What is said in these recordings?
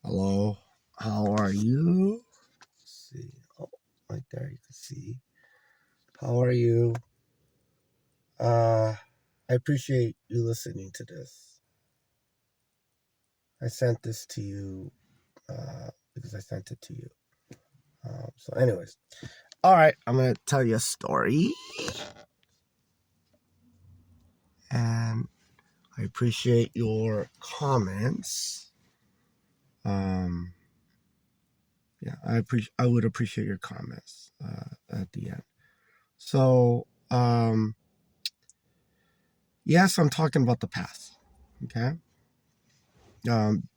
Hello, how are you? Let's see. Oh, right there you can see. How are you? I appreciate you listening to this. I sent this to you because I sent it to you. Anyways, all right, I'm gonna tell you a story, and I appreciate your comments. Um, yeah, I would appreciate your comments at the end. So, yes, I'm talking about the past. Okay.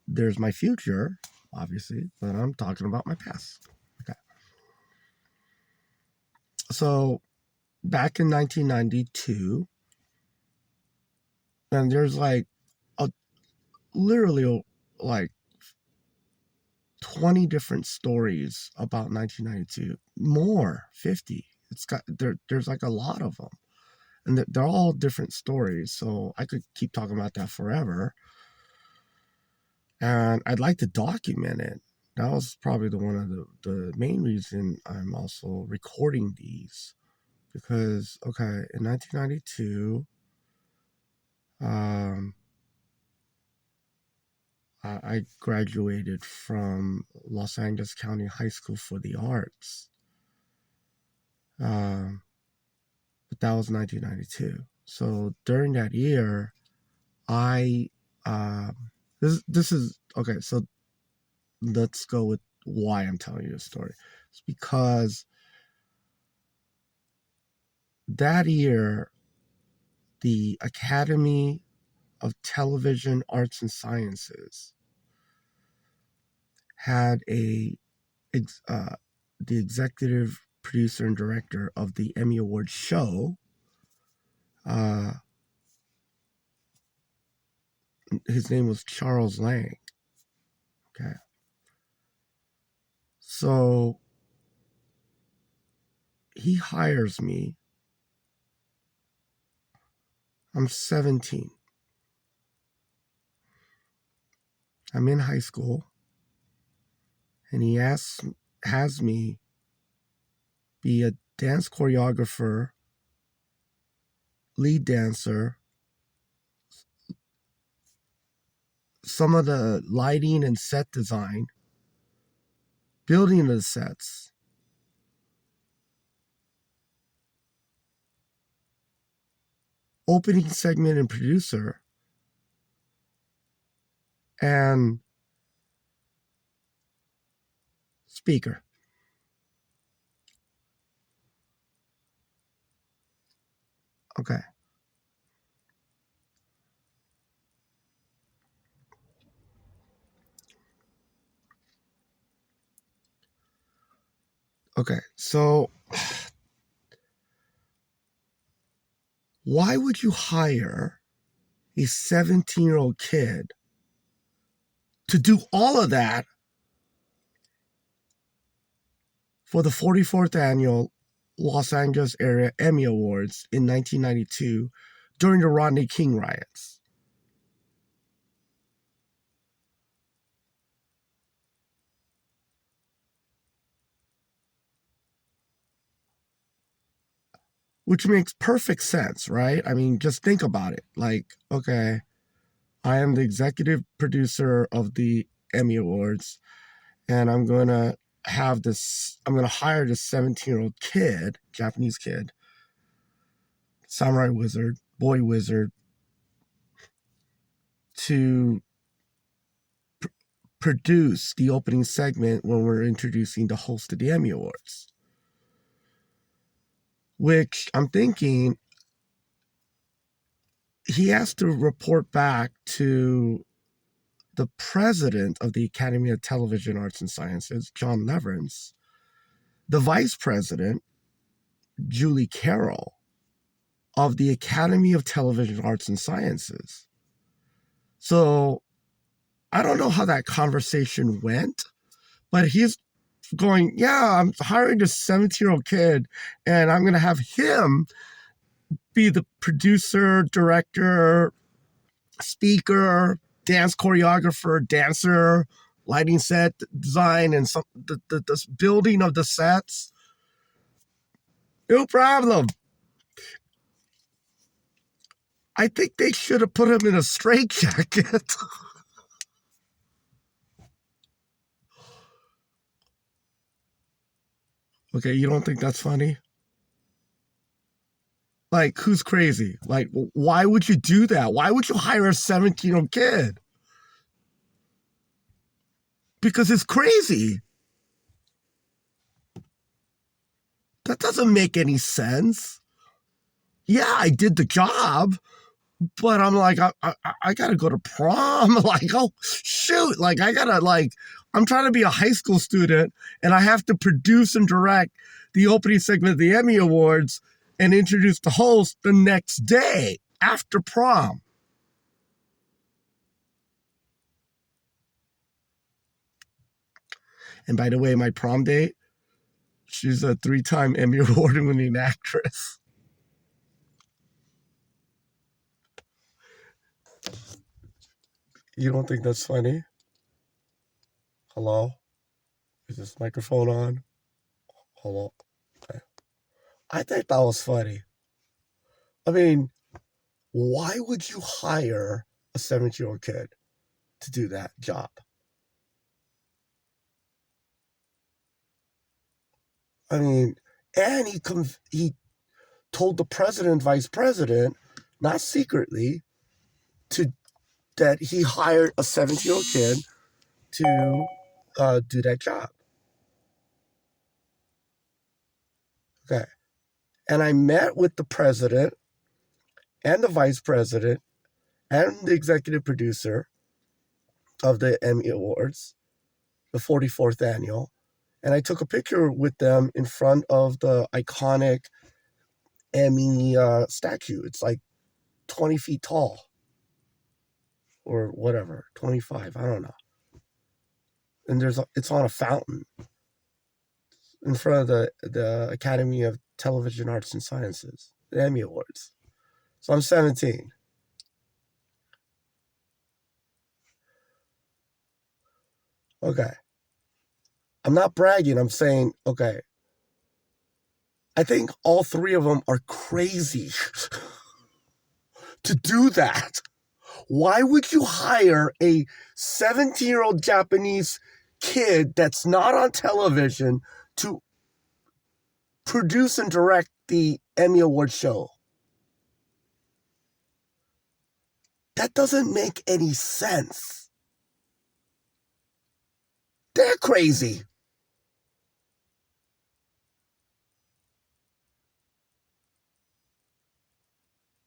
There's my future, obviously, but I'm talking about my past. Okay. So back in 1992, and there's a literally like 20 different stories about 1992, more 50. There's like a lot of them, and they're all different stories. So I could keep talking about that forever, and I'd like to document it. That was probably one of the main reason I'm also recording these, because okay, in 1992, I graduated from Los Angeles County High School for the Arts, um, but that was 1992. So during that year, I this is okay. So let's go with why I'm telling you this story. It's because that year, the Academy of Television Arts and Sciences had the executive producer and director of the Emmy Award show. Uh, his name was Charles Lang. Okay, so he hires me. I'm 17. I'm in high school, and he has me be a dance choreographer, lead dancer, some of the lighting and set design, building the sets, opening segment and producer, and speaker. Okay. Okay. So why would you hire a 17-year-old kid to do all of that for the 44th annual Los Angeles Area Emmy Awards in 1992 during the Rodney King riots? Which makes perfect sense, right? I mean, just think about it. Like, okay, I am the executive producer of the Emmy Awards, and I'm going to hire this 17-year-old kid, Japanese kid, samurai wizard, boy wizard, to produce the opening segment when we're introducing the host of the Emmy Awards. Which I'm thinking he has to report back to the president of the Academy of Television Arts and Sciences, John Leverance, the vice president, Julie Carroll, of the Academy of Television Arts and Sciences. So I don't know how that conversation went, but he's going, yeah, I'm hiring this 17-year-old kid, and I'm going to have him be the producer, director, speaker, dance choreographer, dancer, lighting set design and the building of the sets. No problem. I think they should have put him in a straitjacket. Okay, you don't think that's funny? Like, who's crazy? Like, why would you do that? Why would you hire a 17-year-old kid? Because it's crazy. That doesn't make any sense. Yeah, I did the job, but I'm like, I gotta go to prom. Like, oh, shoot. Like, I'm trying to be a high school student and I have to produce and direct the opening segment of the Emmy Awards and introduce the host the next day after prom. And by the way, my prom date, she's a 3-time Emmy Award winning actress. You don't think that's funny? Hello? Is this microphone on? Hello? Okay. I think that was funny. I mean, why would you hire a 17-year-old kid to do that job? I mean, and he told the president, vice president, not secretly, to that he hired a 17-year-old kid to do that job. Okay. And I met with the president and the vice president and the executive producer of the Emmy Awards, the 44th annual, and I took a picture with them in front of the iconic Emmy statue. It's like 20 feet tall or whatever, 25, I don't know. And it's on a fountain in front of the Academy of Television Arts and Sciences, the Emmy Awards. So I'm 17. Okay. I'm not bragging. I'm saying, okay, I think all three of them are crazy to do that. Why would you hire a 17-year-old Japanese kid that's not on television to produce and direct the Emmy Award show? That doesn't make any sense. They're crazy.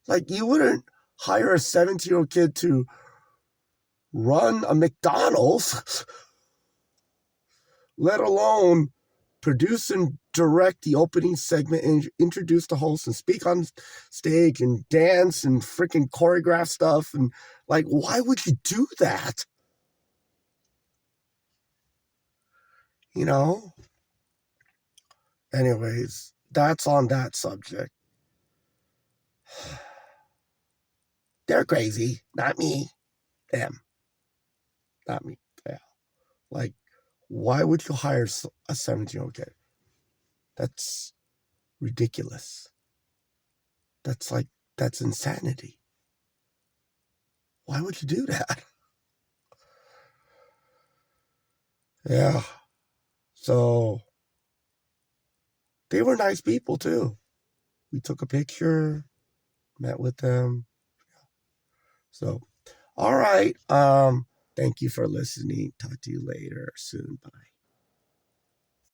Like, you wouldn't hire a 17-year-old kid to run a McDonald's, let alone produce and direct the opening segment and introduce the host and speak on stage and dance and freaking choreograph stuff. And like, why would you do that? You know? Anyways, that's on that subject. They're crazy. Not me. Them. Not me. Yeah. Like, why would you hire a 17-year-old kid? That's ridiculous. That's insanity. Why would you do that? Yeah. So they were nice people too. We took a picture, met with them. So, all right. Thank you for listening. Talk to you later soon. Bye.